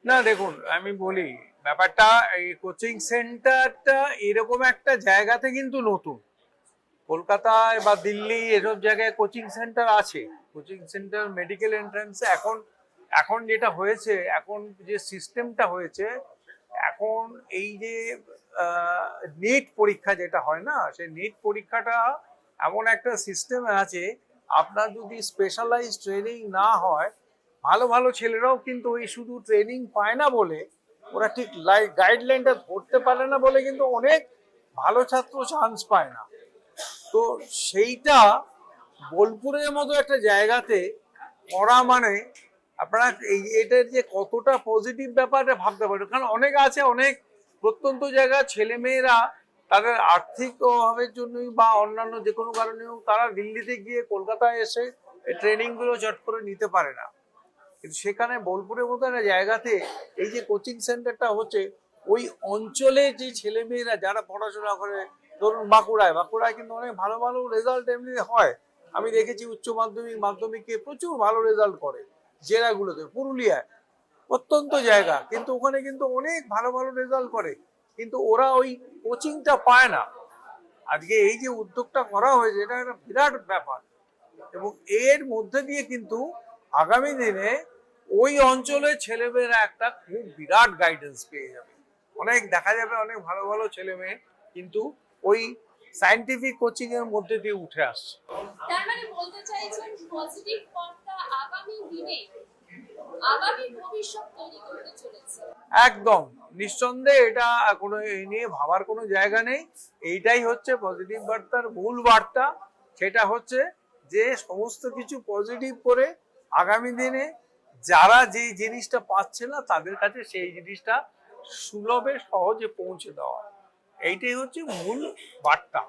না দেখুন, আমি বলি ব্যাপারটা, এই কোচিং সেন্টারটা এরকম একটা জায়গাতে কিন্তু নতুন। কলকাতায় বা দিল্লি এসব জায়গায় কোচিং সেন্টার আছে। কোচিং সেন্টার মেডিকেল এন্ট্রান্সে এখন এখন যেটা হয়েছে, এখন যে সিস্টেমটা হয়েছে, এখন এই যে নিট পরীক্ষা যেটা হয় না, সেই নিট পরীক্ষাটা এমন একটা সিস্টেম আছে, আপনার যদি স্পেশালাইজ ট্রেনিং না হয়, ভালো ভালো ছেলেরাও কিন্তু ওই শুধু ট্রেনিং পায় না বলে, ওরা ঠিক গাইডলাইনটা ধরতে পারে না বলে কিন্তু অনেক ভালো ছাত্র চান্স পায় না। তো সেইটা বোলপুরের মতো একটা জায়গাতে করা মানে, আপনারা এই এটার যে কতটা পজিটিভ ব্যাপারটা ভাবতে পারেন। কারণ অনেক আছে, অনেক প্রত্যন্ত জায়গার ছেলে মেয়েরা তাদের আর্থিক অভাবের জন্যই বা অন্যান্য যে কোনো কারণেও তারা দিল্লিতে গিয়ে কলকাতায় এসে এই ট্রেনিং গুলো চট করে নিতে পারে না। কিন্তু সেখানে বোলপুরের মতো একটা জায়গাতে এই যে কোচিং সেন্টারটা হচ্ছে, ওই অঞ্চলে যে ছেলে মেয়েরা যারা পড়াশোনা করে, ধরুন বাঁকুড়ায় কিন্তু অনেক ভালো ভালো রেজাল্ট এমনি হয়। আমি দেখেছি উচ্চ মাধ্যমিক মাধ্যমিকে প্রচুর ভালো রেজাল্ট করে জেলাগুলোতে। পুরুলিয়ায় অত্যন্ত জায়গা, কিন্তু ওখানে কিন্তু অনেক ভালো ভালো রেজাল্ট করে, কিন্তু ওরা ওই কোচিংটা পায় না। আজকে এই যে উদ্যোগটা করা হয়েছে, এটা একটা বিরাট ব্যাপার। এবং এর মধ্যে দিয়ে কিন্তু আগামী দিনে ওই অঞ্চলের ছেলেমেয়েরা একটা খুব বিরাট গাইডেন্স পেয়ে যাবে। অনেক দেখা যাবে অনেক ভালো ভালো ছেলে মেয়ে কিন্তু ওই সায়েন্টিফিক কোচিং এর মধ্যে দিয়ে উঠে আসছে। তার মানে বলতে চাইছেন পজিটিভ পথটা আগামী দিনে আগামী ভবিষ্যৎ তৈরি করতে চলেছে। একদম নিঃসন্দেহে, এটা কোনো এই নিয়ে ভাবার কোনো জায়গা নেই। এইটাই হচ্ছে পজিটিভ বার্তার মূল বার্তা। সেটা হচ্ছে যে সমস্ত কিছু পজিটিভ করে আগামী দিনে যারা যে জিনিসটা পাচ্ছে না তাদের কাছে সেই জিনিসটা সুলভে সহজে পৌঁছে দেওয়া, এইটাই হচ্ছে মূল বার্তা।